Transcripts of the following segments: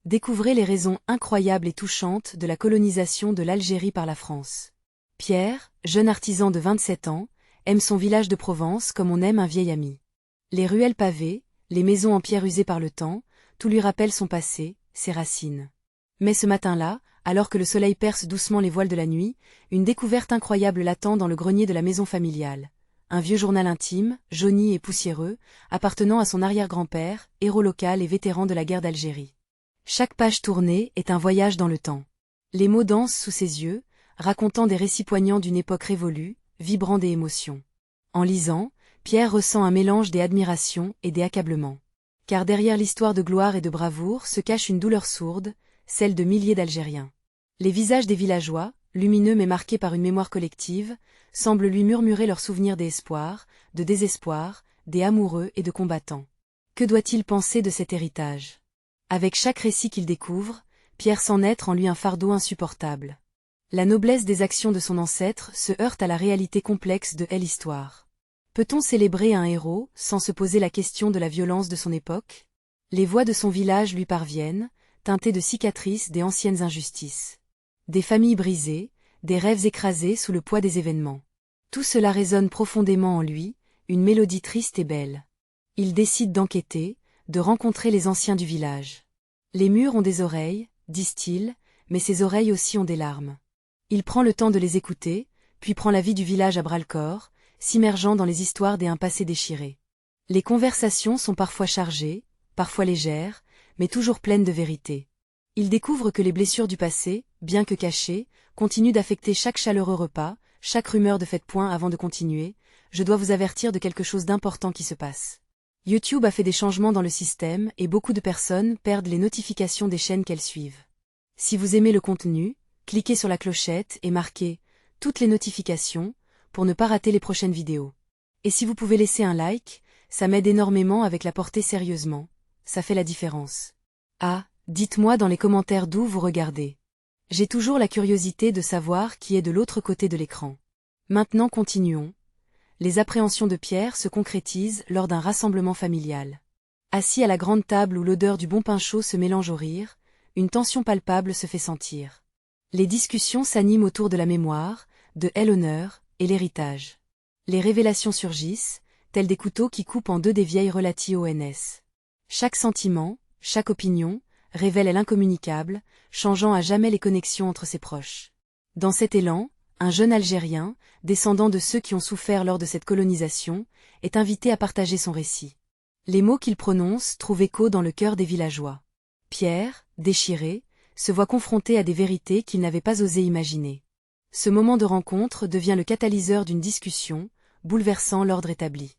Découvrez les raisons incroyables et touchantes de la colonisation de l'Algérie par la France. Pierre, jeune artisan de 27 ans, aime son village de Provence comme on aime un vieil ami. Les ruelles pavées, les maisons en pierre usées par le temps, tout lui rappelle son passé, ses racines. Mais ce matin-là, alors que le soleil perce doucement les voiles de la nuit, une découverte incroyable l'attend dans le grenier de la maison familiale. Un vieux journal intime, jauni et poussiéreux, appartenant à son arrière-grand-père, héros local et vétéran de la guerre d'Algérie. Chaque page tournée est un voyage dans le temps. Les mots dansent sous ses yeux, racontant des récits poignants d'une époque révolue, vibrant des émotions. En lisant, Pierre ressent un mélange des admirations et des accablements. Car derrière l'histoire de gloire et de bravoure se cache une douleur sourde, celle de milliers d'Algériens. Les visages des villageois, lumineux mais marqués par une mémoire collective, semblent lui murmurer leurs souvenirs d'espoir, de désespoir, des amoureux et de combattants. Que doit-il penser de cet héritage? Avec chaque récit qu'il découvre, Pierre sent naître en lui un fardeau insupportable. La noblesse des actions de son ancêtre se heurte à la réalité complexe de l'histoire. Peut-on célébrer un héros sans se poser la question de la violence de son époque? Les voix de son village lui parviennent, teintées de cicatrices des anciennes injustices. Des familles brisées, des rêves écrasés sous le poids des événements. Tout cela résonne profondément en lui, une mélodie triste et belle. Il décide d'enquêter, de rencontrer les anciens du village. Les murs ont des oreilles, disent-ils, mais ces oreilles aussi ont des larmes. Il prend le temps de les écouter, puis prend la vie du village à bras-le-corps, s'immergeant dans les histoires d'un passé déchiré. Les conversations sont parfois chargées, parfois légères, mais toujours pleines de vérité. Il découvre que les blessures du passé, bien que cachées, continuent d'affecter chaque chaleureux repas, chaque rumeur de faites-point avant de continuer. Je dois vous avertir de quelque chose d'important qui se passe. YouTube a fait des changements dans le système et beaucoup de personnes perdent les notifications des chaînes qu'elles suivent. Si vous aimez le contenu, cliquez sur la clochette et marquez « Toutes les notifications » pour ne pas rater les prochaines vidéos. Et si vous pouvez laisser un like, ça m'aide énormément avec la portée sérieusement, ça fait la différence. Ah, dites-moi dans les commentaires d'où vous regardez. J'ai toujours la curiosité de savoir qui est de l'autre côté de l'écran. Maintenant continuons. Les appréhensions de Pierre se concrétisent lors d'un rassemblement familial. Assis à la grande table où l'odeur du bon pain chaud se mélange au rire, une tension palpable se fait sentir. Les discussions s'animent autour de la mémoire, de l'honneur et l'héritage. Les révélations surgissent, telles des couteaux qui coupent en deux des vieilles relatives au NS. Chaque sentiment, chaque opinion, révèle l'incommunicable, changeant à jamais les connexions entre ses proches. Dans cet élan, un jeune Algérien, descendant de ceux qui ont souffert lors de cette colonisation, est invité à partager son récit. Les mots qu'il prononce trouvent écho dans le cœur des villageois. Pierre, déchiré, se voit confronté à des vérités qu'il n'avait pas osé imaginer. Ce moment de rencontre devient le catalyseur d'une discussion, bouleversant l'ordre établi.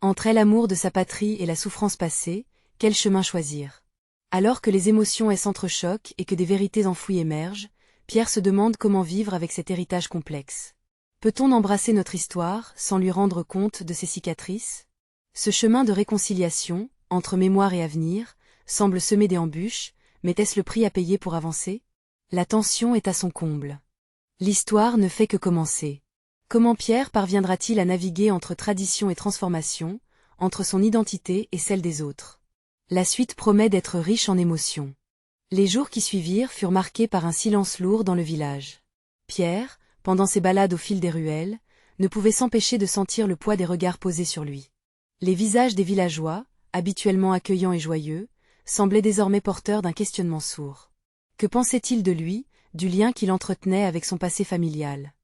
Entre l'amour de sa patrie et la souffrance passée, quel chemin choisir? Alors que les émotions s'entrechoquent et que des vérités enfouies émergent, Pierre se demande comment vivre avec cet héritage complexe. Peut-on embrasser notre histoire sans lui rendre compte de ses cicatrices? Ce chemin de réconciliation, entre mémoire et avenir, semble semer des embûches, mais est-ce le prix à payer pour avancer? La tension est à son comble. L'histoire ne fait que commencer. Comment Pierre parviendra-t-il à naviguer entre tradition et transformation, entre son identité et celle des autres? La suite promet d'être riche en émotions. Les jours qui suivirent furent marqués par un silence lourd dans le village. Pierre, pendant ses balades au fil des ruelles, ne pouvait s'empêcher de sentir le poids des regards posés sur lui. Les visages des villageois, habituellement accueillants et joyeux, semblaient désormais porteurs d'un questionnement sourd. Que pensait-il de lui, du lien qu'il entretenait avec son passé familial?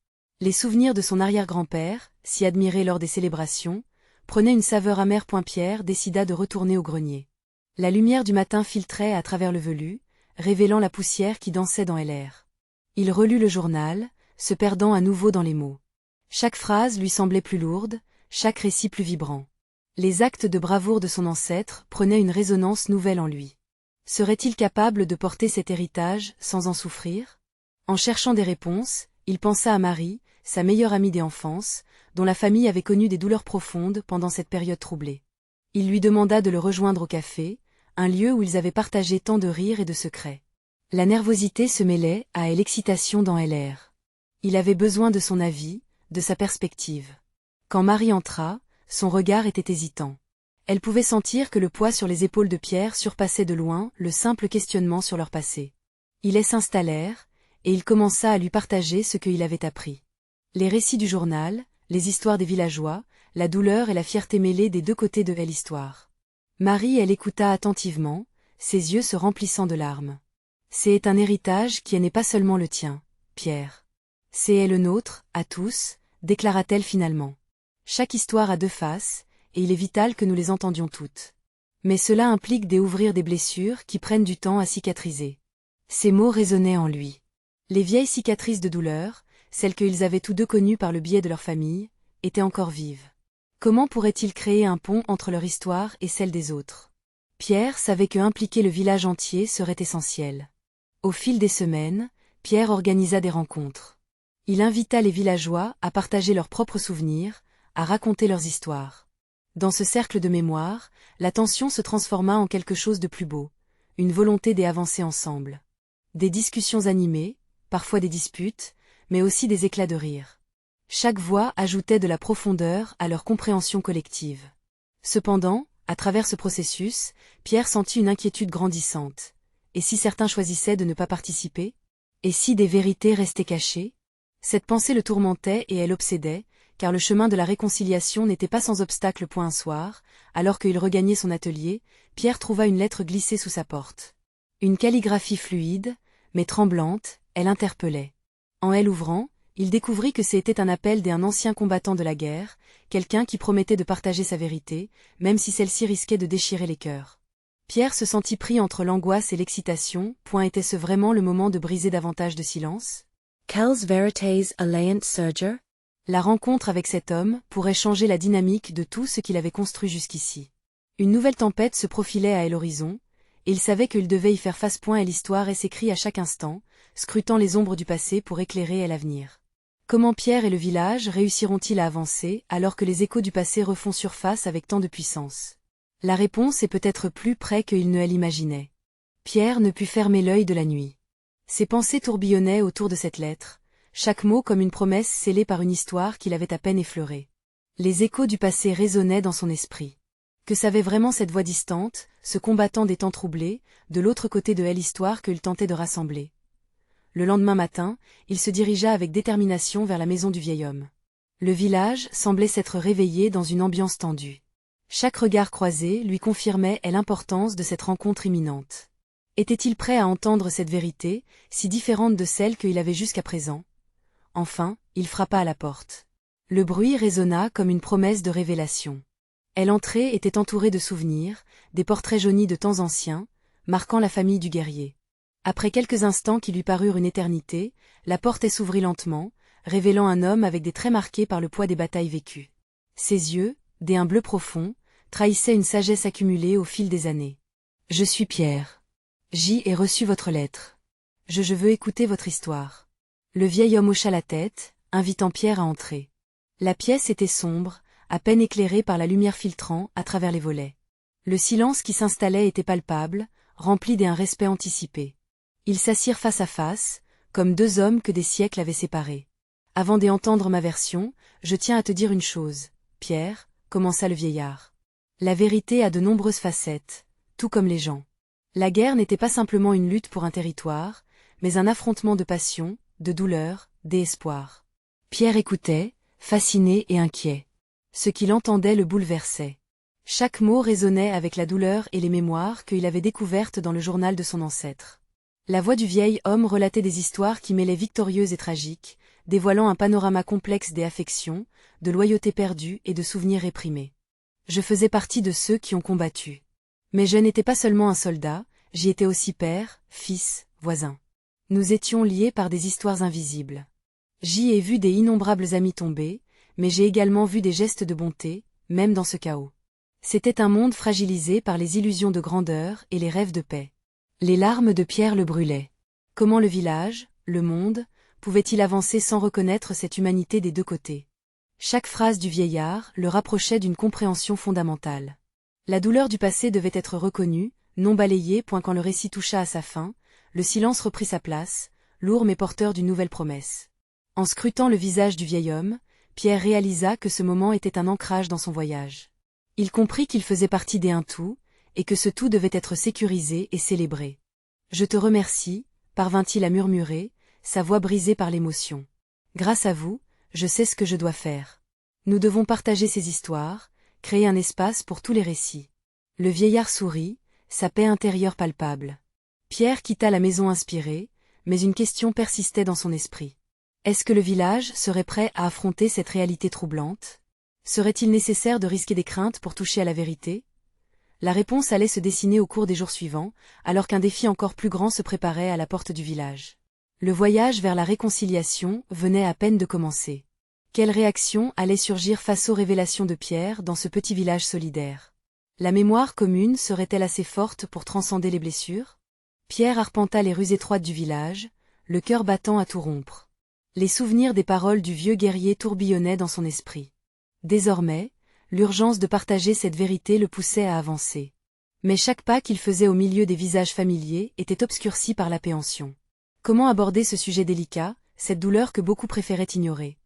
Les souvenirs de son arrière-grand-père, si admirés lors des célébrations, prenaient une saveur amère. Pierre décida de retourner au grenier. La lumière du matin filtrait à travers le velu, révélant la poussière qui dansait dans l'air. Il relut le journal, se perdant à nouveau dans les mots. Chaque phrase lui semblait plus lourde, chaque récit plus vibrant. Les actes de bravoure de son ancêtre prenaient une résonance nouvelle en lui. Serait-il capable de porter cet héritage sans en souffrir? En cherchant des réponses, il pensa à Marie, sa meilleure amie d'enfance, dont la famille avait connu des douleurs profondes pendant cette période troublée. Il lui demanda de le rejoindre au café, un lieu où ils avaient partagé tant de rires et de secrets. La nervosité se mêlait à l'excitation dans l'air. Il avait besoin de son avis, de sa perspective. Quand Marie entra, son regard était hésitant. Elle pouvait sentir que le poids sur les épaules de Pierre surpassait de loin le simple questionnement sur leur passé. Ils s'installèrent, et il commença à lui partager ce qu'il avait appris. Les récits du journal, les histoires des villageois, la douleur et la fierté mêlées des deux côtés de l'histoire. Marie, elle écouta attentivement, ses yeux se remplissant de larmes. C'est un héritage qui n'est pas seulement le tien, Pierre. C'est le nôtre, à tous, déclara-t-elle finalement. Chaque histoire a deux faces, et il est vital que nous les entendions toutes. Mais cela implique d'ouvrir des blessures qui prennent du temps à cicatriser. Ces mots résonnaient en lui. Les vieilles cicatrices de douleur, celles qu'ils avaient tous deux connues par le biais de leur famille, étaient encore vives. Comment pourraient-ils créer un pont entre leur histoire et celle des autres? Pierre savait que impliquer le village entier serait essentiel. Au fil des semaines, Pierre organisa des rencontres. Il invita les villageois à partager leurs propres souvenirs, à raconter leurs histoires. Dans ce cercle de mémoire, la tension se transforma en quelque chose de plus beau, une volonté d'avancer ensemble. Des discussions animées, parfois des disputes, mais aussi des éclats de rire. Chaque voix ajoutait de la profondeur à leur compréhension collective. Cependant, à travers ce processus, Pierre sentit une inquiétude grandissante. Et si certains choisissaient de ne pas participer? Et si des vérités restaient cachées? Cette pensée le tourmentait et elle l'obsédait, car le chemin de la réconciliation n'était pas sans obstacle. Un soir, alors qu'il regagnait son atelier, Pierre trouva une lettre glissée sous sa porte. Une calligraphie fluide, mais tremblante, elle interpellait. En elle ouvrant, il découvrit que c'était un appel d'un ancien combattant de la guerre, quelqu'un qui promettait de partager sa vérité, même si celle-ci risquait de déchirer les cœurs. Pierre se sentit pris entre l'angoisse et l'excitation. Était-ce vraiment le moment de briser davantage de silence? Quelles vérités allaient surgir? La rencontre avec cet homme pourrait changer la dynamique de tout ce qu'il avait construit jusqu'ici. Une nouvelle tempête se profilait à l'horizon, et il savait qu'il devait y faire face. L'histoire s'écrit à chaque instant, scrutant les ombres du passé pour éclairer l'avenir. Comment Pierre et le village réussiront-ils à avancer alors que les échos du passé refont surface avec tant de puissance? La réponse est peut-être plus près qu'il ne l'imaginait. Pierre ne put fermer l'œil de la nuit. Ses pensées tourbillonnaient autour de cette lettre, chaque mot comme une promesse scellée par une histoire qu'il avait à peine effleurée. Les échos du passé résonnaient dans son esprit. Que savait vraiment cette voix distante, ce combattant des temps troublés, de l'autre côté de l'histoire qu'il tentait de rassembler? Le lendemain matin, il se dirigea avec détermination vers la maison du vieil homme. Le village semblait s'être réveillé dans une ambiance tendue. Chaque regard croisé lui confirmait l'importance de cette rencontre imminente. Était-il prêt à entendre cette vérité, si différente de celle qu'il avait jusqu'à présent? Enfin, il frappa à la porte. Le bruit résonna comme une promesse de révélation. L'entrée était entourée de souvenirs, des portraits jaunis de temps anciens, marquant la famille du guerrier. Après quelques instants qui lui parurent une éternité, la porte s'ouvrit lentement, révélant un homme avec des traits marqués par le poids des batailles vécues. Ses yeux, d'un bleu profond, trahissaient une sagesse accumulée au fil des années. « Je suis Pierre. J'y ai reçu votre lettre. Je veux écouter votre histoire. » Le vieil homme hocha la tête, invitant Pierre à entrer. La pièce était sombre, à peine éclairée par la lumière filtrant à travers les volets. Le silence qui s'installait était palpable, rempli d'un respect anticipé. Ils s'assirent face à face, comme deux hommes que des siècles avaient séparés. « Avant d'entendre ma version, je tiens à te dire une chose, Pierre, » commença le vieillard. La vérité a de nombreuses facettes, tout comme les gens. La guerre n'était pas simplement une lutte pour un territoire, mais un affrontement de passion, de douleur, d'espoir. Pierre écoutait, fasciné et inquiet. Ce qu'il entendait le bouleversait. Chaque mot résonnait avec la douleur et les mémoires qu'il avait découvertes dans le journal de son ancêtre. La voix du vieil homme relatait des histoires qui mêlaient victorieuses et tragiques, dévoilant un panorama complexe des affections, de loyauté perdue et de souvenirs réprimés. Je faisais partie de ceux qui ont combattu. Mais je n'étais pas seulement un soldat, j'y étais aussi père, fils, voisin. Nous étions liés par des histoires invisibles. J'y ai vu des innombrables amis tomber, mais j'ai également vu des gestes de bonté, même dans ce chaos. C'était un monde fragilisé par les illusions de grandeur et les rêves de paix. Les larmes de Pierre le brûlaient. Comment le village, le monde, pouvait-il avancer sans reconnaître cette humanité des deux côtés? Chaque phrase du vieillard le rapprochait d'une compréhension fondamentale. La douleur du passé devait être reconnue, non balayée. Quand le récit toucha à sa fin, le silence reprit sa place, lourd mais porteur d'une nouvelle promesse. En scrutant le visage du vieil homme, Pierre réalisa que ce moment était un ancrage dans son voyage. Il comprit qu'il faisait partie des un tout, et que ce tout devait être sécurisé et célébré. « Je te remercie », parvint-il à murmurer, sa voix brisée par l'émotion. « Grâce à vous, je sais ce que je dois faire. Nous devons partager ces histoires, créer un espace pour tous les récits. » Le vieillard sourit, sa paix intérieure palpable. Pierre quitta la maison inspiré, mais une question persistait dans son esprit. Est-ce que le village serait prêt à affronter cette réalité troublante? Serait-il nécessaire de risquer des craintes pour toucher à la vérité? La réponse allait se dessiner au cours des jours suivants, alors qu'un défi encore plus grand se préparait à la porte du village. Le voyage vers la réconciliation venait à peine de commencer. Quelle réaction allait surgir face aux révélations de Pierre dans ce petit village solidaire? La mémoire commune serait-elle assez forte pour transcender les blessures? Pierre arpenta les rues étroites du village, le cœur battant à tout rompre. Les souvenirs des paroles du vieux guerrier tourbillonnaient dans son esprit. Désormais, l'urgence de partager cette vérité le poussait à avancer. Mais chaque pas qu'il faisait au milieu des visages familiers était obscurci par l'appréhension. Comment aborder ce sujet délicat, cette douleur que beaucoup préféraient ignorer?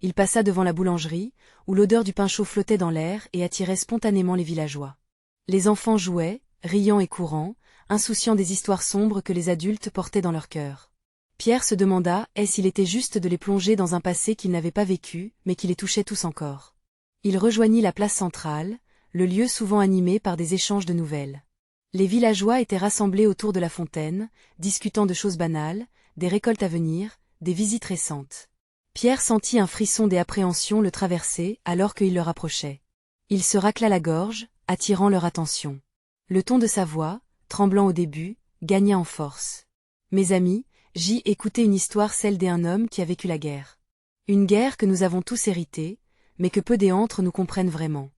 Il passa devant la boulangerie, où l'odeur du pain chaud flottait dans l'air et attirait spontanément les villageois. Les enfants jouaient, riant et courant, insouciants des histoires sombres que les adultes portaient dans leur cœur. Pierre se demanda s'il était juste de les plonger dans un passé qu'ils n'avaient pas vécu, mais qui les touchait tous encore. Il rejoignit la place centrale, le lieu souvent animé par des échanges de nouvelles. Les villageois étaient rassemblés autour de la fontaine, discutant de choses banales, des récoltes à venir, des visites récentes. Pierre sentit un frisson d'appréhension le traverser alors qu'il leur approchait. Il se racla la gorge, attirant leur attention. Le ton de sa voix, tremblant au début, gagna en force. « Mes amis, j'y écoutais une histoire, celle d'un homme qui a vécu la guerre. Une guerre que nous avons tous héritée, mais que peu d'entre nous comprennent vraiment. »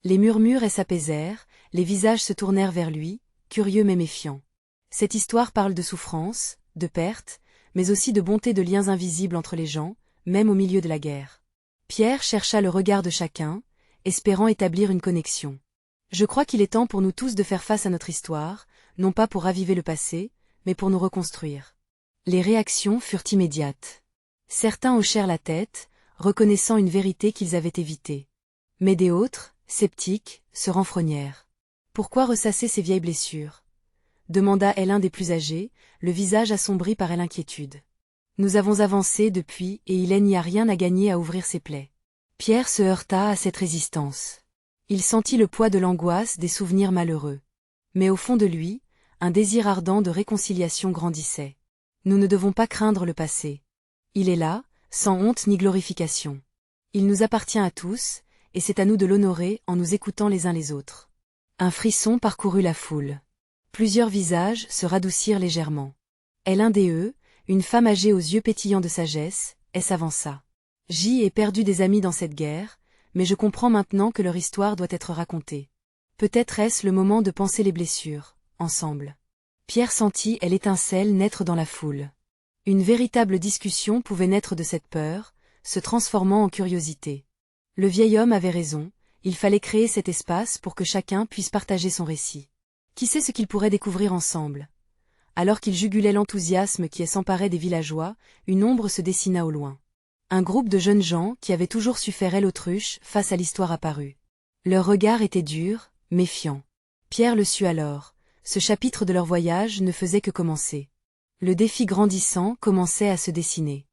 Les murmures s'apaisèrent, les visages se tournèrent vers lui, curieux mais méfiants. Cette histoire parle de souffrance, de perte, mais aussi de bonté, de liens invisibles entre les gens, même au milieu de la guerre. Pierre chercha le regard de chacun, espérant établir une connexion. « Je crois qu'il est temps pour nous tous de faire face à notre histoire, non pas pour raviver le passé, mais pour nous reconstruire. » Les réactions furent immédiates. Certains hochèrent la tête, reconnaissant une vérité qu'ils avaient évitée. Mais d'autres, sceptiques, se renfrognèrent. « Pourquoi ressasser ces vieilles blessures ?» demanda-t-elle un des plus âgés, le visage assombri par l'inquiétude. « Nous avons avancé depuis et il n'y a rien à gagner à ouvrir ces plaies. » Pierre se heurta à cette résistance. Il sentit le poids de l'angoisse des souvenirs malheureux. Mais au fond de lui, un désir ardent de réconciliation grandissait. Nous ne devons pas craindre le passé. Il est là, sans honte ni glorification. Il nous appartient à tous, et c'est à nous de l'honorer en nous écoutant les uns les autres. Un frisson parcourut la foule. Plusieurs visages se radoucirent légèrement. Et l'un d'eux, une femme âgée aux yeux pétillants de sagesse, s'avança. « J'y ai perdu des amis dans cette guerre, mais je comprends maintenant que leur histoire doit être racontée. Peut-être est-ce le moment de panser les blessures, ensemble. » Pierre sentit l'étincelle naître dans la foule. Une véritable discussion pouvait naître de cette peur, se transformant en curiosité. Le vieil homme avait raison, il fallait créer cet espace pour que chacun puisse partager son récit. Qui sait ce qu'ils pourraient découvrir ensemble? Alors qu'il jugulait l'enthousiasme qui s'emparait des villageois, une ombre se dessina au loin. Un groupe de jeunes gens qui avaient toujours su faire l'autruche face à l'histoire apparut. Leur regard était dur, méfiant. Pierre le sut alors, ce chapitre de leur voyage ne faisait que commencer. Le défi grandissant commençait à se dessiner.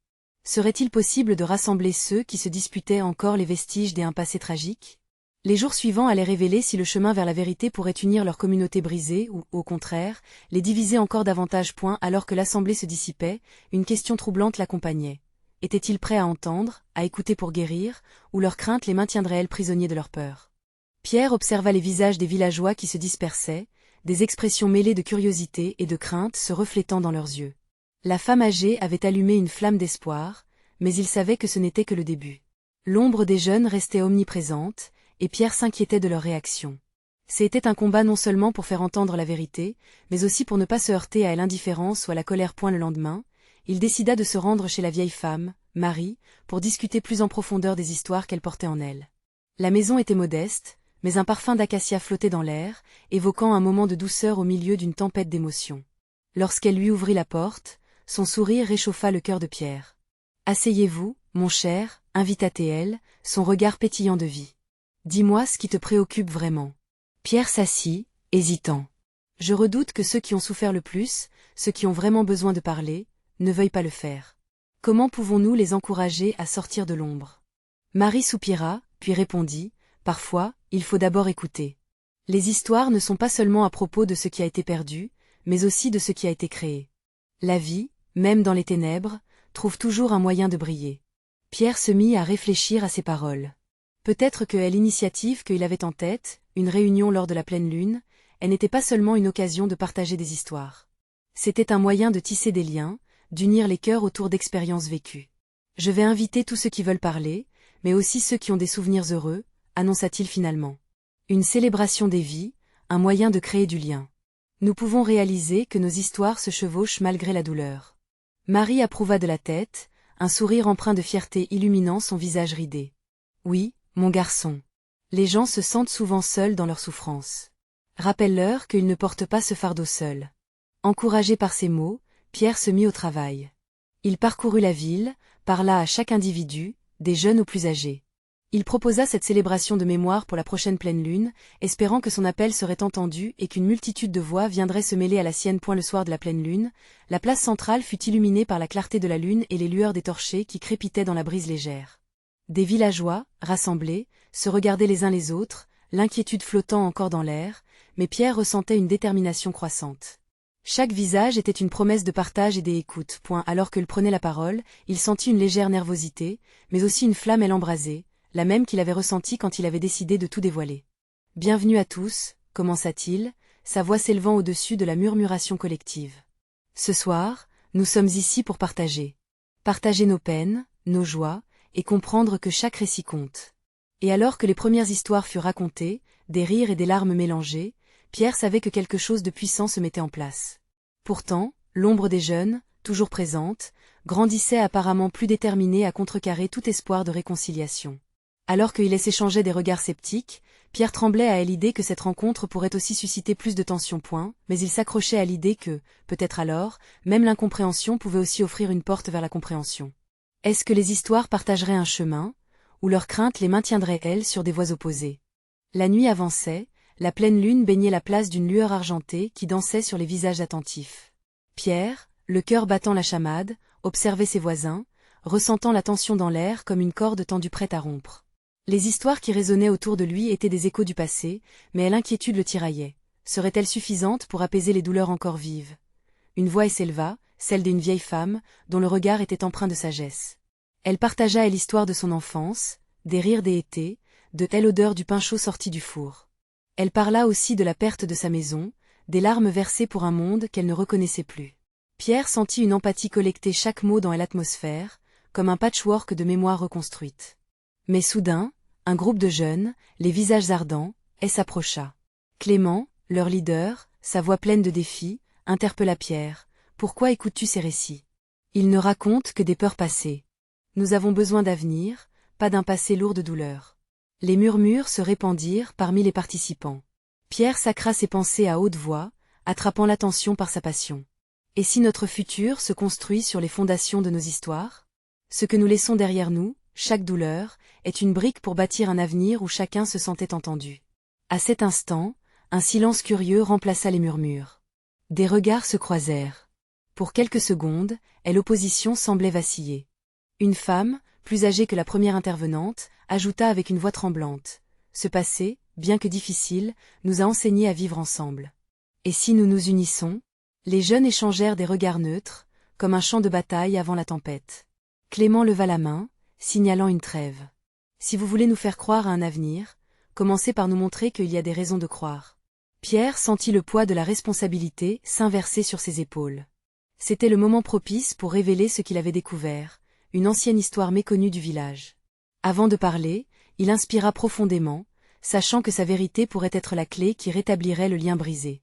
Serait-il possible de rassembler ceux qui se disputaient encore les vestiges d'un passé tragique? Les jours suivants allaient révéler si le chemin vers la vérité pourrait unir leur communauté brisée ou, au contraire, les diviser encore davantage. Alors que l'assemblée se dissipait, une question troublante l'accompagnait. Étaient-ils prêts à entendre, à écouter pour guérir, ou leurs craintes les maintiendraient-elles prisonniers de leur peur? Pierre observa les visages des villageois qui se dispersaient, des expressions mêlées de curiosité et de crainte se reflétant dans leurs yeux. La femme âgée avait allumé une flamme d'espoir, mais il savait que ce n'était que le début. L'ombre des jeunes restait omniprésente, et Pierre s'inquiétait de leur réaction. C'était un combat non seulement pour faire entendre la vérité, mais aussi pour ne pas se heurter à l'indifférence ou à la colère. Le lendemain, il décida de se rendre chez la vieille femme, Marie, pour discuter plus en profondeur des histoires qu'elle portait en elle. La maison était modeste, mais un parfum d'acacia flottait dans l'air, évoquant un moment de douceur au milieu d'une tempête d'émotions. Lorsqu'elle lui ouvrit la porte, son sourire réchauffa le cœur de Pierre. « Asseyez-vous, mon cher » invita-t-elle, son regard pétillant de vie. Dis-moi ce qui te préoccupe vraiment. Pierre s'assit, hésitant. Je redoute que ceux qui ont souffert le plus, ceux qui ont vraiment besoin de parler, ne veuillent pas le faire. Comment pouvons-nous les encourager à sortir de l'ombre? Marie soupira, puis répondit, parfois, il faut d'abord écouter. Les histoires ne sont pas seulement à propos de ce qui a été perdu, mais aussi de ce qui a été créé. La vie, même dans les ténèbres, trouve toujours un moyen de briller. Pierre se mit à réfléchir à ces paroles. Peut-être que l'initiative qu'il avait en tête, une réunion lors de la pleine lune, elle n'était pas seulement une occasion de partager des histoires. C'était un moyen de tisser des liens, d'unir les cœurs autour d'expériences vécues. Je vais inviter tous ceux qui veulent parler, mais aussi ceux qui ont des souvenirs heureux, annonça-t-il finalement. Une célébration des vies, un moyen de créer du lien. Nous pouvons réaliser que nos histoires se chevauchent malgré la douleur. Marie approuva de la tête, un sourire empreint de fierté illuminant son visage ridé. Oui, mon garçon. Les gens se sentent souvent seuls dans leur souffrance. Rappelle-leur qu'ils ne portent pas ce fardeau seuls. Encouragé par ces mots, Pierre se mit au travail. Il parcourut la ville, parla à chaque individu, des jeunes aux plus âgés. Il proposa cette célébration de mémoire pour la prochaine pleine lune, espérant que son appel serait entendu et qu'une multitude de voix viendrait se mêler à la sienne. Le soir de la pleine lune, la place centrale fut illuminée par la clarté de la lune et les lueurs des torchers qui crépitaient dans la brise légère. Des villageois, rassemblés, se regardaient les uns les autres, l'inquiétude flottant encore dans l'air, mais Pierre ressentait une détermination croissante. Chaque visage était une promesse de partage et d'écoute. Alors qu'il prenait la parole, il sentit une légère nervosité, mais aussi une flamme embrasée, la même qu'il avait ressentie quand il avait décidé de tout dévoiler. « Bienvenue à tous », commença-t-il, sa voix s'élevant au-dessus de la murmuration collective. « Ce soir, nous sommes ici pour partager. Partager nos peines, nos joies, et comprendre que chaque récit compte. » Et alors que les premières histoires furent racontées, des rires et des larmes mélangés, Pierre savait que quelque chose de puissant se mettait en place. Pourtant, l'ombre des jeunes, toujours présente, grandissait apparemment plus déterminée à contrecarrer tout espoir de réconciliation. Alors qu'il s'échangeait des regards sceptiques, Pierre tremblait à l'idée que cette rencontre pourrait aussi susciter plus de tension. Mais il s'accrochait à l'idée que, peut-être alors, même l'incompréhension pouvait aussi offrir une porte vers la compréhension. Est-ce que les histoires partageraient un chemin, ou leurs craintes les maintiendraient elles sur des voies opposées? La nuit avançait, la pleine lune baignait la place d'une lueur argentée qui dansait sur les visages attentifs. Pierre, le cœur battant la chamade, observait ses voisins, ressentant la tension dans l'air comme une corde tendue prête à rompre. Les histoires qui résonnaient autour de lui étaient des échos du passé, mais l'inquiétude le tiraillait. Serait-elle suffisante pour apaiser les douleurs encore vives? Une voix s'éleva, celle d'une vieille femme, dont le regard était empreint de sagesse. Elle partagea l'histoire de son enfance, des rires des étés, de l'odeur du pain chaud sorti du four. Elle parla aussi de la perte de sa maison, des larmes versées pour un monde qu'elle ne reconnaissait plus. Pierre sentit une empathie collecter chaque mot dans l'atmosphère, comme un patchwork de mémoires reconstruites. Mais soudain, un groupe de jeunes, les visages ardents, s'approcha. Clément, leur leader, sa voix pleine de défi, interpella Pierre. « Pourquoi écoutes-tu ces récits? Ils ne racontent que des peurs passées. Nous avons besoin d'avenir, pas d'un passé lourd de douleur. » Les murmures se répandirent parmi les participants. Pierre sacra ses pensées à haute voix, attrapant l'attention par sa passion. Et si notre futur se construit sur les fondations de nos histoires? Ce que nous laissons derrière nous, chaque douleur, est une brique pour bâtir un avenir où chacun se sentait entendu. À cet instant, un silence curieux remplaça les murmures. Des regards se croisèrent. Pour quelques secondes, l'opposition semblait vaciller. Une femme, plus âgée que la première intervenante, ajouta avec une voix tremblante. Ce passé, bien que difficile, nous a enseigné à vivre ensemble. Et si nous nous unissons? Les jeunes échangèrent des regards neutres, comme un champ de bataille avant la tempête. Clément leva la main, signalant une trêve. Si vous voulez nous faire croire à un avenir, commencez par nous montrer qu'il y a des raisons de croire. Pierre sentit le poids de la responsabilité s'inverser sur ses épaules. C'était le moment propice pour révéler ce qu'il avait découvert, une ancienne histoire méconnue du village. Avant de parler, il inspira profondément, sachant que sa vérité pourrait être la clé qui rétablirait le lien brisé.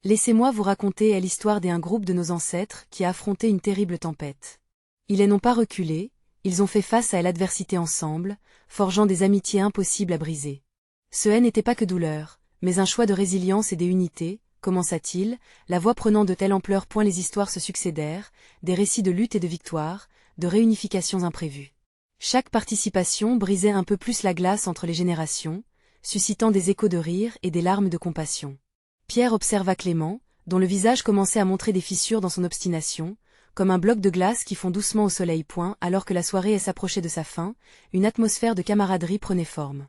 Laissez-moi vous raconter l'histoire d'un groupe de nos ancêtres qui a affronté une terrible tempête. Ils n'ont pas reculé, ils ont fait face à l'adversité ensemble, forgeant des amitiés impossibles à briser. Ce n'était pas que douleur, mais un choix de résilience et d'unité, commença-t-il, la voix prenant de telle ampleur. Les histoires se succédèrent, des récits de lutte et de victoire, de réunifications imprévues. Chaque participation brisait un peu plus la glace entre les générations, suscitant des échos de rire et des larmes de compassion. Pierre observa Clément, dont le visage commençait à montrer des fissures dans son obstination, comme un bloc de glace qui fond doucement au soleil. Alors que la soirée s'approchait de sa fin, une atmosphère de camaraderie prenait forme.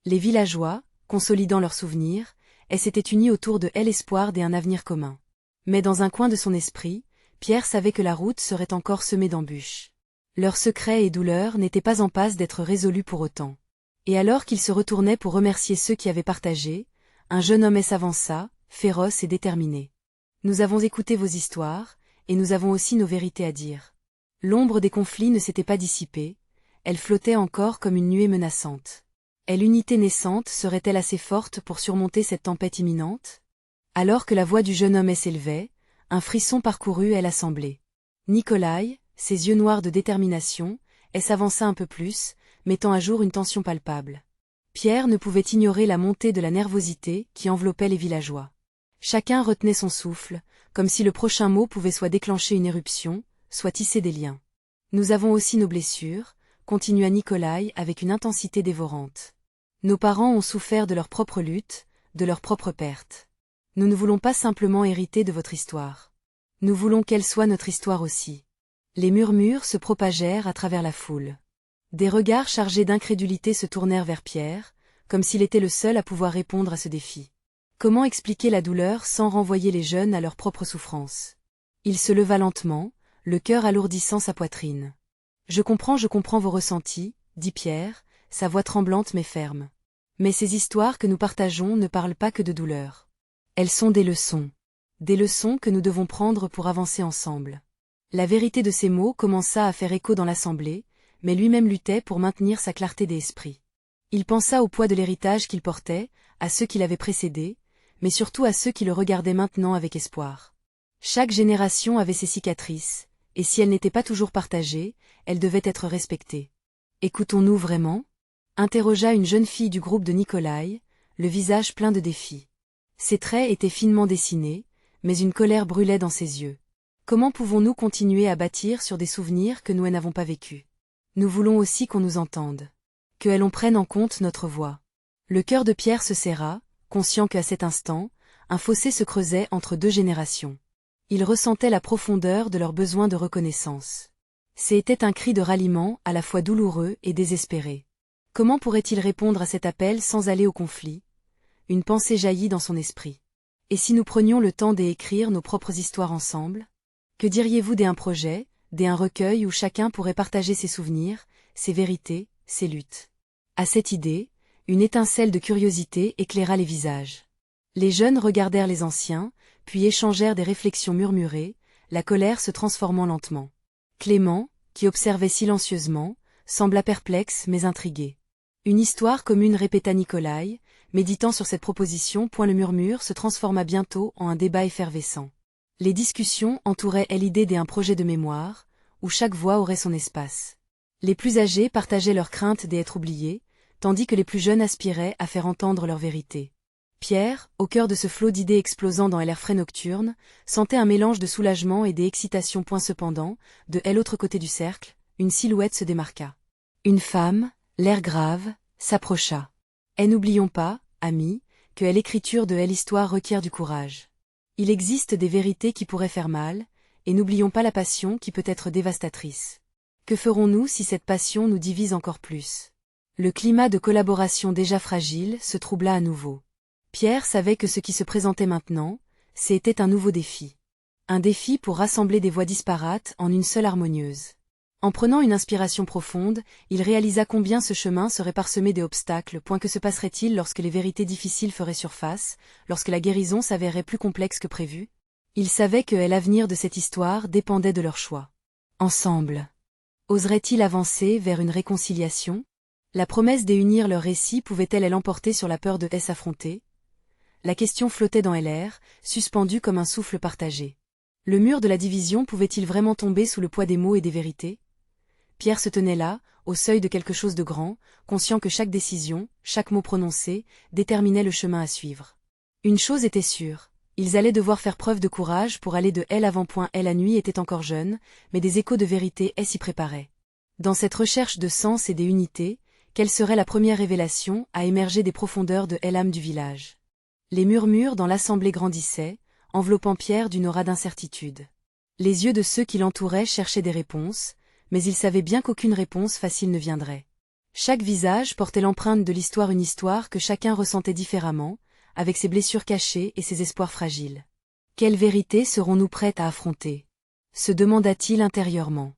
Les villageois, consolidant leurs souvenirs, s'étaient unis autour de l'espoir d'un avenir commun. Mais dans un coin de son esprit, Pierre savait que la route serait encore semée d'embûches. Leurs secrets et douleurs n'étaient pas en passe d'être résolus pour autant. Et alors qu'il se retournait pour remercier ceux qui avaient partagé, un jeune homme s'avança, féroce et déterminé. « Nous avons écouté vos histoires, et nous avons aussi nos vérités à dire. » L'ombre des conflits ne s'était pas dissipée, elle flottait encore comme une nuée menaçante. L'unité naissante serait-elle assez forte pour surmonter cette tempête imminente? Alors que la voix du jeune homme s'élevait, un frisson parcourut l'assemblée. Nicolai, ses yeux noirs de détermination, s'avança un peu plus, mettant à jour une tension palpable. Pierre ne pouvait ignorer la montée de la nervosité qui enveloppait les villageois. Chacun retenait son souffle, comme si le prochain mot pouvait soit déclencher une éruption, soit tisser des liens. « Nous avons aussi nos blessures, » continua Nicolai avec une intensité dévorante. « Nos parents ont souffert de leur propre lutte, de leur propre perte. Nous ne voulons pas simplement hériter de votre histoire. Nous voulons qu'elle soit notre histoire aussi. » Les murmures se propagèrent à travers la foule. Des regards chargés d'incrédulité se tournèrent vers Pierre, comme s'il était le seul à pouvoir répondre à ce défi. Comment expliquer la douleur sans renvoyer les jeunes à leur propre souffrance? Il se leva lentement, le cœur alourdissant sa poitrine. « Je comprends vos ressentis, » dit Pierre, sa voix tremblante mais ferme. « Mais ces histoires que nous partageons ne parlent pas que de douleur. Elles sont des leçons. Des leçons que nous devons prendre pour avancer ensemble. » La vérité de ces mots commença à faire écho dans l'assemblée, mais lui-même luttait pour maintenir sa clarté d'esprit. Il pensa au poids de l'héritage qu'il portait, à ceux qui l'avaient précédé, mais surtout à ceux qui le regardaient maintenant avec espoir. Chaque génération avait ses cicatrices, et si elles n'étaient pas toujours partagées, elles devaient être respectées. « Écoutons-nous vraiment ?» interrogea une jeune fille du groupe de Nicolai, le visage plein de défis. Ses traits étaient finement dessinés, mais une colère brûlait dans ses yeux. Comment pouvons-nous continuer à bâtir sur des souvenirs que nous n'avons pas vécus? Nous voulons aussi qu'on nous entende. Que l'on prenne en compte notre voix. Le cœur de Pierre se serra, conscient qu'à cet instant, un fossé se creusait entre deux générations. Il ressentait la profondeur de leur besoin de reconnaissance. C'était un cri de ralliement à la fois douloureux et désespéré. Comment pourrait-il répondre à cet appel sans aller au conflit? Une pensée jaillit dans son esprit. Et si nous prenions le temps d'écrire nos propres histoires ensemble? Que diriez-vous d'un projet, d'un recueil où chacun pourrait partager ses souvenirs, ses vérités, ses luttes? À cette idée, une étincelle de curiosité éclaira les visages. Les jeunes regardèrent les anciens, puis échangèrent des réflexions murmurées, la colère se transformant lentement. Clément, qui observait silencieusement, sembla perplexe mais intrigué. Une histoire commune, répéta Nicolai, méditant sur cette proposition. Le murmure se transforma bientôt en un débat effervescent. Les discussions entouraient l'idée d'un projet de mémoire, où chaque voix aurait son espace. Les plus âgés partageaient leurs craintes d'être oubliés, tandis que les plus jeunes aspiraient à faire entendre leur vérité. Pierre, au cœur de ce flot d'idées explosant dans l'air frais nocturne, sentait un mélange de soulagement et d'excitation. Cependant, de l'autre côté du cercle, une silhouette se démarqua. Une femme, l'air grave, s'approcha. Et n'oublions pas, amis, que l'écriture de l'histoire requiert du courage. Il existe des vérités qui pourraient faire mal, et n'oublions pas la passion qui peut être dévastatrice. Que ferons-nous si cette passion nous divise encore plus? Le climat de collaboration déjà fragile se troubla à nouveau. Pierre savait que ce qui se présentait maintenant, c'était un nouveau défi. Un défi pour rassembler des voix disparates en une seule harmonieuse. En prenant une inspiration profonde, il réalisa combien ce chemin serait parsemé d'obstacles. Que se passerait-il lorsque les vérités difficiles feraient surface, lorsque la guérison s'avérerait plus complexe que prévu? Il savait que l'avenir de cette histoire dépendait de leur choix. Ensemble. Oserait-il avancer vers une réconciliation? La promesse d'unir leurs récits pouvait-elle l'emporter sur la peur de s'affronter? La question flottait dans l'air, suspendue comme un souffle partagé. Le mur de la division pouvait-il vraiment tomber sous le poids des mots et des vérités? Pierre se tenait là, au seuil de quelque chose de grand, conscient que chaque décision, chaque mot prononcé, déterminait le chemin à suivre. Une chose était sûre, ils allaient devoir faire preuve de courage pour aller de l'avant. La nuit était encore jeune, mais des échos de vérité s'y préparaient. Dans cette recherche de sens et d'unité, Quelle serait la première révélation à émerger des profondeurs de l'âme du village? Les murmures dans l'assemblée grandissaient, enveloppant Pierre d'une aura d'incertitude. Les yeux de ceux qui l'entouraient cherchaient des réponses, mais il savait bien qu'aucune réponse facile ne viendrait. Chaque visage portait l'empreinte de l'histoire, une histoire que chacun ressentait différemment, avec ses blessures cachées et ses espoirs fragiles. Quelle vérité serons-nous prêts à affronter? Se demanda-t-il intérieurement.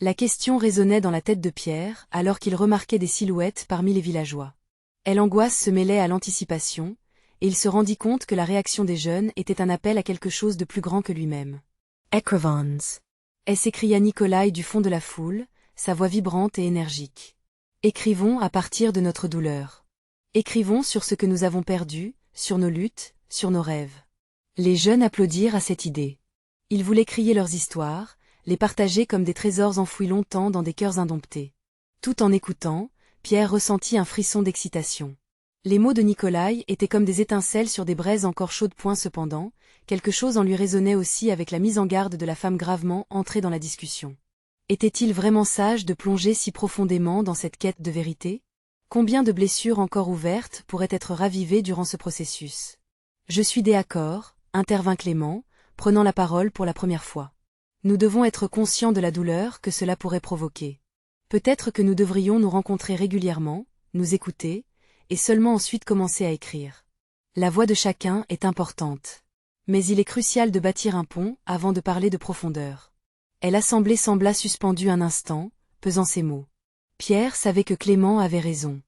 La question résonnait dans la tête de Pierre, alors qu'il remarquait des silhouettes parmi les villageois. L'angoisse se mêlait à l'anticipation, et il se rendit compte que la réaction des jeunes était un appel à quelque chose de plus grand que lui-même. Écrivons. S'écria Nicolai du fond de la foule, sa voix vibrante et énergique. Écrivons à partir de notre douleur. Écrivons sur ce que nous avons perdu, sur nos luttes, sur nos rêves. Les jeunes applaudirent à cette idée. Ils voulaient crier leurs histoires, les partager comme des trésors enfouis longtemps dans des cœurs indomptés. Tout en écoutant, Pierre ressentit un frisson d'excitation. Les mots de Nicolai étaient comme des étincelles sur des braises encore chaudes. Cependant, quelque chose en lui résonnait aussi avec la mise en garde de la femme gravement entrée dans la discussion. Était-il vraiment sage de plonger si profondément dans cette quête de vérité? Combien de blessures encore ouvertes pourraient être ravivées durant ce processus? Je suis d'accord, intervint Clément, prenant la parole pour la première fois. Nous devons être conscients de la douleur que cela pourrait provoquer. Peut-être que nous devrions nous rencontrer régulièrement, nous écouter, et seulement ensuite commencer à écrire. La voix de chacun est importante. Mais il est crucial de bâtir un pont avant de parler de profondeur. L'assemblée sembla suspendue un instant, pesant ses mots. Pierre savait que Clément avait raison.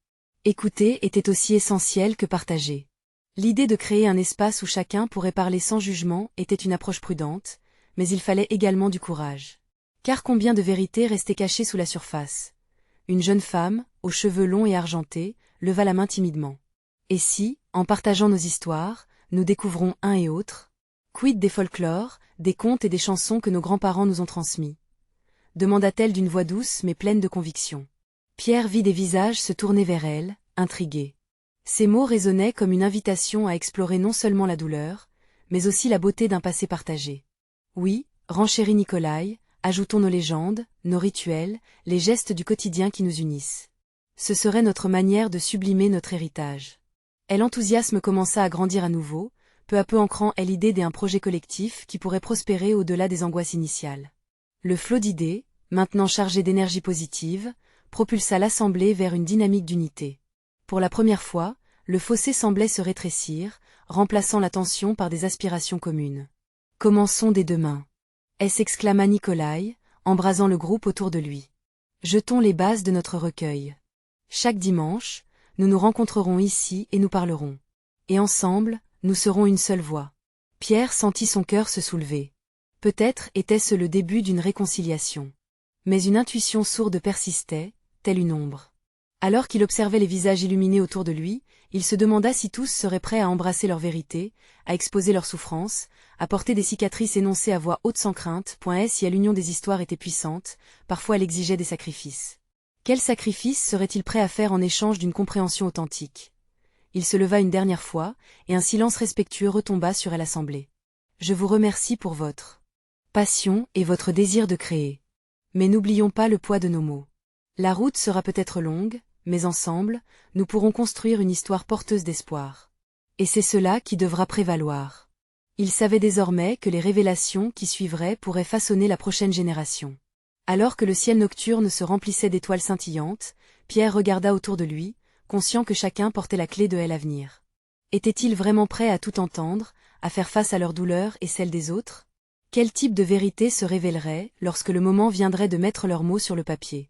Écouter était aussi essentiel que partager. L'idée de créer un espace où chacun pourrait parler sans jugement était une approche prudente, mais il fallait également du courage. Car combien de vérités restaient cachées sous la surface? Une jeune femme, aux cheveux longs et argentés, leva la main timidement. Et si, en partageant nos histoires, nous découvrons un et autre? Quid des folklores, des contes et des chansons que nos grands-parents nous ont transmis? Demanda-t-elle d'une voix douce mais pleine de conviction. Pierre vit des visages se tourner vers elle, intrigués. Ces mots résonnaient comme une invitation à explorer non seulement la douleur, mais aussi la beauté d'un passé partagé. Oui, renchérit Nicolai, ajoutons nos légendes, nos rituels, les gestes du quotidien qui nous unissent. Ce serait notre manière de sublimer notre héritage. L'enthousiasme commença à grandir à nouveau, peu à peu ancrant l'idée d'un projet collectif qui pourrait prospérer au-delà des angoisses initiales. Le flot d'idées, maintenant chargé d'énergie positive, propulsa l'assemblée vers une dynamique d'unité. Pour la première fois, le fossé semblait se rétrécir, remplaçant la tension par des aspirations communes. Commençons dès demain. S'exclama Nicolai, embrasant le groupe autour de lui. Jetons les bases de notre recueil. Chaque dimanche, nous nous rencontrerons ici et nous parlerons. Et ensemble, nous serons une seule voix. Pierre sentit son cœur se soulever. Peut-être était-ce le début d'une réconciliation. Mais une intuition sourde persistait, telle une ombre. Alors qu'il observait les visages illuminés autour de lui, il se demanda si tous seraient prêts à embrasser leur vérité, à exposer leurs souffrances, à porter des cicatrices énoncées à voix haute sans crainte. Si à l'union des histoires était puissante, parfois elle exigeait des sacrifices. Quels sacrifices serait-il prêt à faire en échange d'une compréhension authentique? Il se leva une dernière fois, et un silence respectueux retomba sur l'assemblée. Je vous remercie pour votre passion et votre désir de créer. Mais n'oublions pas le poids de nos mots. La route sera peut-être longue, mais ensemble, nous pourrons construire une histoire porteuse d'espoir. Et c'est cela qui devra prévaloir. Il savait désormais que les révélations qui suivraient pourraient façonner la prochaine génération. Alors que le ciel nocturne se remplissait d'étoiles scintillantes, Pierre regarda autour de lui, conscient que chacun portait la clé de l'avenir. Était-il vraiment prêt à tout entendre, à faire face à leur douleur et celle des autres? Quel type de vérité se révélerait lorsque le moment viendrait de mettre leurs mots sur le papier?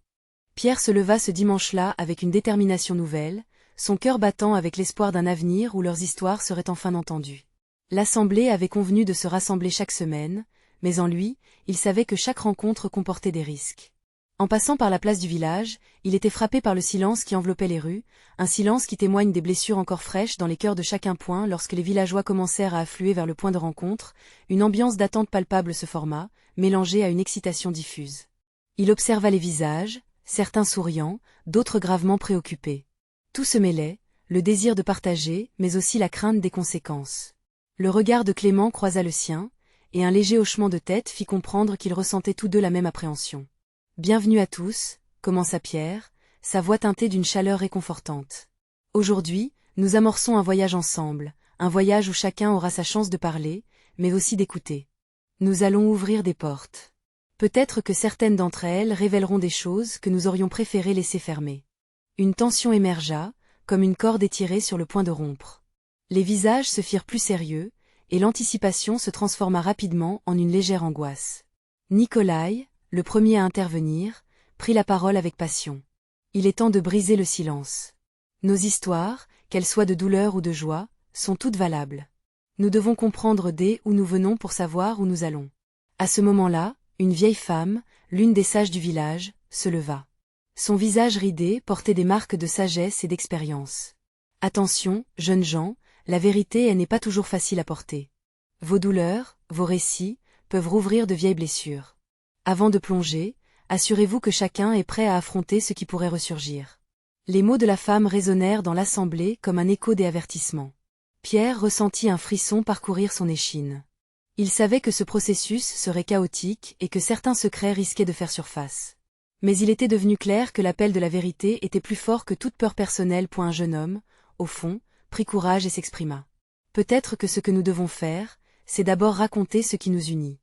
Pierre se leva ce dimanche-là avec une détermination nouvelle, son cœur battant avec l'espoir d'un avenir où leurs histoires seraient enfin entendues. L'assemblée avait convenu de se rassembler chaque semaine, mais en lui, il savait que chaque rencontre comportait des risques. En passant par la place du village, il était frappé par le silence qui enveloppait les rues, un silence qui témoigne des blessures encore fraîches dans les cœurs de chacun. Lorsque les villageois commencèrent à affluer vers le point de rencontre, une ambiance d'attente palpable se forma, mélangée à une excitation diffuse. Il observa les visages, certains souriants, d'autres gravement préoccupés. Tout se mêlait, le désir de partager, mais aussi la crainte des conséquences. Le regard de Clément croisa le sien, et un léger hochement de tête fit comprendre qu'ils ressentaient tous deux la même appréhension. « Bienvenue à tous », commença Pierre, sa voix teintée d'une chaleur réconfortante. Aujourd'hui, nous amorçons un voyage ensemble, un voyage où chacun aura sa chance de parler, mais aussi d'écouter. Nous allons ouvrir des portes. Peut-être que certaines d'entre elles révéleront des choses que nous aurions préféré laisser fermées. Une tension émergea, comme une corde étirée sur le point de rompre. Les visages se firent plus sérieux, et l'anticipation se transforma rapidement en une légère angoisse. Nikolai, le premier à intervenir, prit la parole avec passion. Il est temps de briser le silence. Nos histoires, qu'elles soient de douleur ou de joie, sont toutes valables. Nous devons comprendre d'où nous venons pour savoir où nous allons. À ce moment-là, une vieille femme, l'une des sages du village, se leva. Son visage ridé portait des marques de sagesse et d'expérience. Attention, jeunes gens, la vérité n'est pas toujours facile à porter. Vos douleurs, vos récits, peuvent rouvrir de vieilles blessures. Avant de plonger, assurez-vous que chacun est prêt à affronter ce qui pourrait ressurgir. Les mots de la femme résonnèrent dans l'assemblée comme un écho des avertissements. Pierre ressentit un frisson parcourir son échine. Il savait que ce processus serait chaotique et que certains secrets risquaient de faire surface. Mais il était devenu clair que l'appel de la vérité était plus fort que toute peur personnelle. Un jeune homme, au fond, prit courage et s'exprima. Peut-être que ce que nous devons faire, c'est d'abord raconter ce qui nous unit.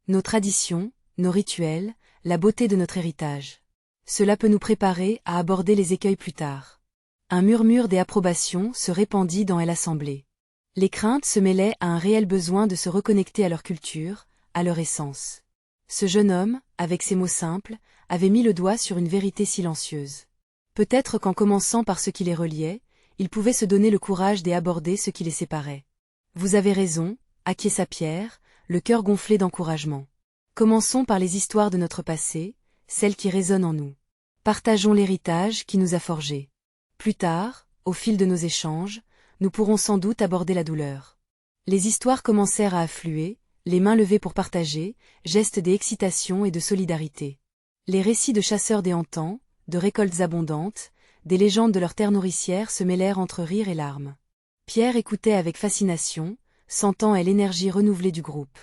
Nos traditions, nos rituels, la beauté de notre héritage. Cela peut nous préparer à aborder les écueils plus tard. Un murmure des approbations se répandit dans l'assemblée. Les craintes se mêlaient à un réel besoin de se reconnecter à leur culture, à leur essence. Ce jeune homme, avec ses mots simples, avait mis le doigt sur une vérité silencieuse. Peut-être qu'en commençant par ce qui les reliait, il pouvait se donner le courage d'aborder ce qui les séparait. Vous avez raison, acquiesça Pierre, le cœur gonflé d'encouragement. Commençons par les histoires de notre passé, celles qui résonnent en nous. Partageons l'héritage qui nous a forgés. Plus tard, au fil de nos échanges, nous pourrons sans doute aborder la douleur. Les histoires commencèrent à affluer, les mains levées pour partager, gestes d'excitation et de solidarité. Les récits de chasseurs déhantants, de récoltes abondantes, des légendes de leurs terres nourricières se mêlèrent entre rires et larmes. Pierre écoutait avec fascination, sentant l'énergie renouvelée du groupe.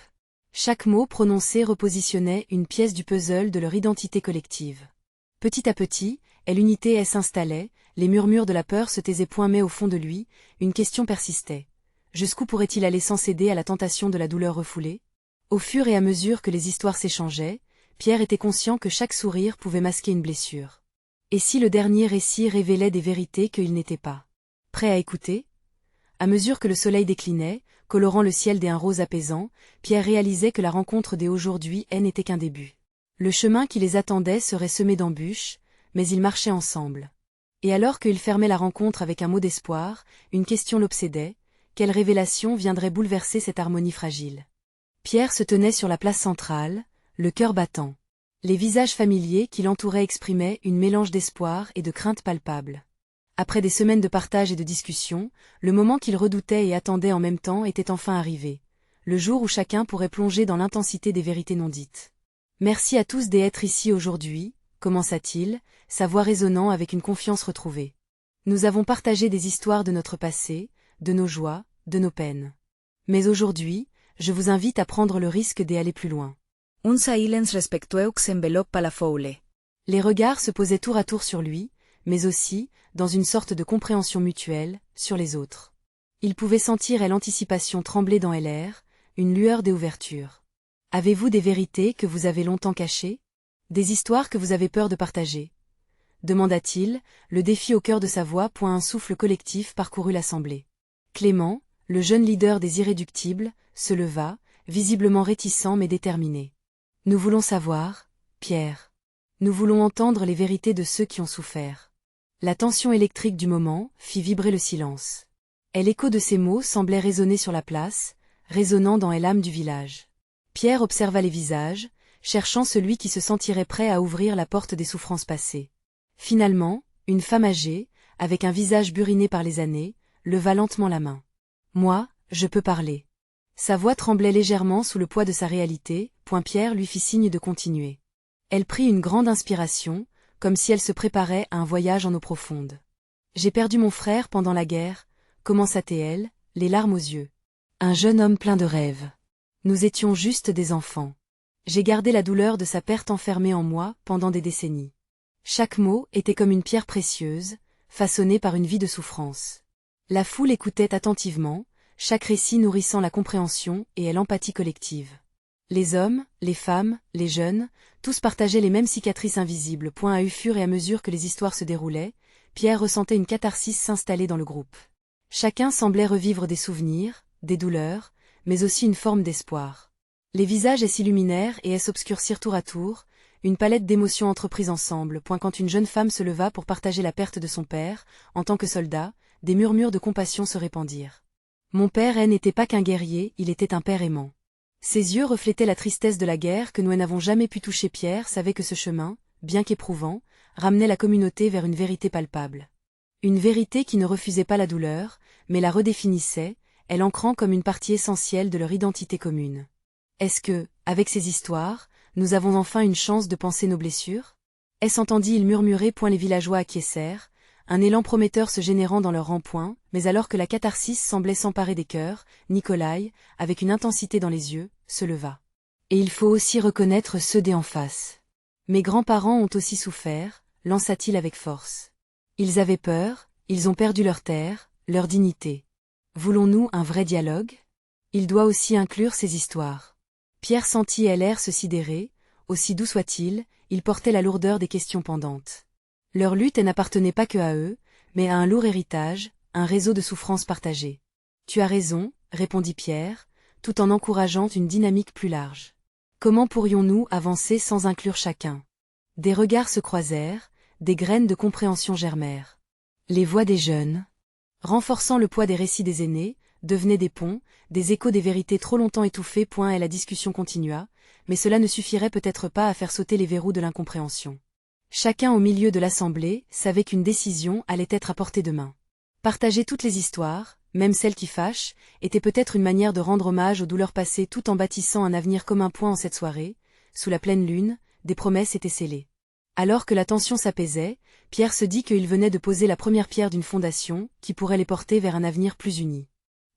Chaque mot prononcé repositionnait une pièce du puzzle de leur identité collective. Petit à petit, l'unité s'installait, les murmures de la peur se taisaient point mais au fond de lui, une question persistait. Jusqu'où pourrait-il aller sans céder à la tentation de la douleur refoulée? Au fur et à mesure que les histoires s'échangeaient, Pierre était conscient que chaque sourire pouvait masquer une blessure. Et si le dernier récit révélait des vérités qu'il n'était pas prêt à écouter? À mesure que le soleil déclinait, colorant le ciel d'un rose apaisant, Pierre réalisait que la rencontre d'aujourd'hui n'était qu'un début. Le chemin qui les attendait serait semé d'embûches, mais ils marchaient ensemble. Et alors qu'il fermait la rencontre avec un mot d'espoir, une question l'obsédait: quelle révélation viendrait bouleverser cette harmonie fragile? Pierre se tenait sur la place centrale, le cœur battant. Les visages familiers qui l'entouraient exprimaient une mélange d'espoir et de crainte palpable. Après des semaines de partage et de discussion, le moment qu'il redoutait et attendait en même temps était enfin arrivé. Le jour où chacun pourrait plonger dans l'intensité des vérités non dites. Merci à tous d'être ici aujourd'hui, commença-t-il, sa voix résonnant avec une confiance retrouvée. Nous avons partagé des histoires de notre passé, de nos joies, de nos peines. Mais aujourd'hui, je vous invite à prendre le risque d'aller plus loin. Un silence respectueux s'enveloppe à la foule. Les regards se posaient tour à tour sur lui, mais aussi, dans une sorte de compréhension mutuelle, sur les autres. Il pouvait sentir l'anticipation trembler dans l'air, une lueur d'ouverture. Avez-vous des vérités que vous avez longtemps cachées? Des histoires que vous avez peur de partager? Demanda-t-il, le défi au cœur de sa voix. Un souffle collectif parcourut l'assemblée. Clément, le jeune leader des Irréductibles, se leva, visiblement réticent mais déterminé. Nous voulons savoir, Pierre. Nous voulons entendre les vérités de ceux qui ont souffert. La tension électrique du moment fit vibrer le silence. L'écho de ces mots semblait résonner sur la place, résonnant dans l'âme du village. Pierre observa les visages, cherchant celui qui se sentirait prêt à ouvrir la porte des souffrances passées. Finalement, une femme âgée, avec un visage buriné par les années, leva lentement la main. Moi, je peux parler. Sa voix tremblait légèrement sous le poids de sa réalité. Pierre lui fit signe de continuer. Elle prit une grande inspiration, comme si elle se préparait à un voyage en eau profonde. J'ai perdu mon frère pendant la guerre, commença-t-elle, les larmes aux yeux. Un jeune homme plein de rêves. Nous étions juste des enfants. J'ai gardé la douleur de sa perte enfermée en moi pendant des décennies. Chaque mot était comme une pierre précieuse, façonnée par une vie de souffrance. La foule écoutait attentivement, chaque récit nourrissant la compréhension et l'empathie collective. Les hommes, les femmes, les jeunes, tous partageaient les mêmes cicatrices invisibles. À fur et à mesure que les histoires se déroulaient, Pierre ressentait une catharsis s'installer dans le groupe. Chacun semblait revivre des souvenirs, des douleurs, mais aussi une forme d'espoir. Les visages s'illuminèrent et s'obscurcirent tour à tour, une palette d'émotions entreprises ensemble. Quand une jeune femme se leva pour partager la perte de son père, en tant que soldat, des murmures de compassion se répandirent. Mon père n'était pas qu'un guerrier, il était un père aimant. Ses yeux reflétaient la tristesse de la guerre que nous n'avons jamais pu toucher. Pierre savait que ce chemin, bien qu'éprouvant, ramenait la communauté vers une vérité palpable. Une vérité qui ne refusait pas la douleur, mais la redéfinissait, elle ancrant comme une partie essentielle de leur identité commune. Est-ce que, avec ces histoires, nous avons enfin une chance de panser nos blessures? Entendit-il murmurer. Les villageois acquiescèrent, un élan prometteur se générant dans leurs rangs. Mais alors que la catharsis semblait s'emparer des cœurs, Nicolai, avec une intensité dans les yeux, se leva. Et il faut aussi reconnaître ceux des en face. Mes grands-parents ont aussi souffert, lança-t-il avec force. Ils avaient peur, ils ont perdu leur terre, leur dignité. Voulons-nous un vrai dialogue? Il doit aussi inclure ces histoires. Pierre sentit l'air se sidérer, aussi doux soit-il, il portait la lourdeur des questions pendantes. Leur lutte n'appartenait pas que à eux, mais à un lourd héritage, un réseau de souffrances partagées. Tu as raison, répondit Pierre, tout en encourageant une dynamique plus large. Comment pourrions-nous avancer sans inclure chacun? Des regards se croisèrent, des graines de compréhension germèrent. Les voix des jeunes, renforçant le poids des récits des aînés, devenaient des ponts, des échos des vérités trop longtemps étouffées. Et la discussion continua, mais cela ne suffirait peut-être pas à faire sauter les verrous de l'incompréhension. Chacun au milieu de l'assemblée savait qu'une décision allait être à portée de main. Partager toutes les histoires, même celles qui fâchent, était peut-être une manière de rendre hommage aux douleurs passées tout en bâtissant un avenir commun. En cette soirée, sous la pleine lune, des promesses étaient scellées. Alors que la tension s'apaisait, Pierre se dit qu'il venait de poser la première pierre d'une fondation qui pourrait les porter vers un avenir plus uni.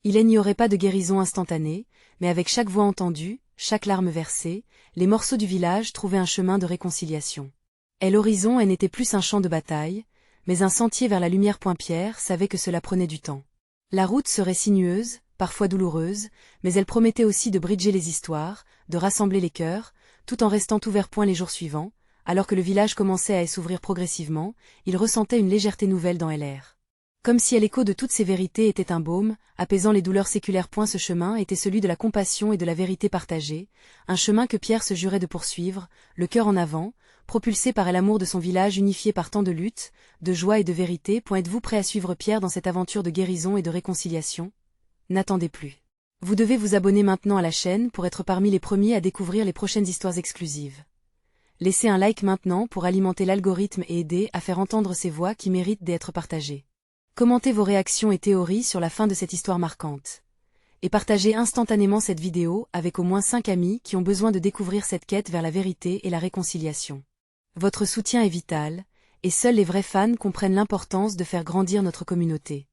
Il n'y aurait pas de guérison instantanée, mais avec chaque voix entendue, chaque larme versée, les morceaux du village trouvaient un chemin de réconciliation. Et l'horizon n'était plus un champ de bataille, mais un sentier vers la lumière. Pierre savait que cela prenait du temps. La route serait sinueuse, parfois douloureuse, mais elle promettait aussi de bridger les histoires, de rassembler les cœurs, tout en restant ouvert. Les jours suivants, alors que le village commençait à s'ouvrir progressivement, il ressentait une légèreté nouvelle dans l'air. Comme si l'écho de toutes ces vérités était un baume, apaisant les douleurs séculaires. Ce chemin était celui de la compassion et de la vérité partagée, un chemin que Pierre se jurait de poursuivre, le cœur en avant, propulsé par l'amour de son village unifié par tant de luttes, de joie et de vérité. Êtes-vous prêt à suivre Pierre dans cette aventure de guérison et de réconciliation? N'attendez plus. Vous devez vous abonner maintenant à la chaîne pour être parmi les premiers à découvrir les prochaines histoires exclusives. Laissez un like maintenant pour alimenter l'algorithme et aider à faire entendre ces voix qui méritent d'être partagées. Commentez vos réactions et théories sur la fin de cette histoire marquante. Et partagez instantanément cette vidéo avec au moins 5 amis qui ont besoin de découvrir cette quête vers la vérité et la réconciliation. Votre soutien est vital, et seuls les vrais fans comprennent l'importance de faire grandir notre communauté.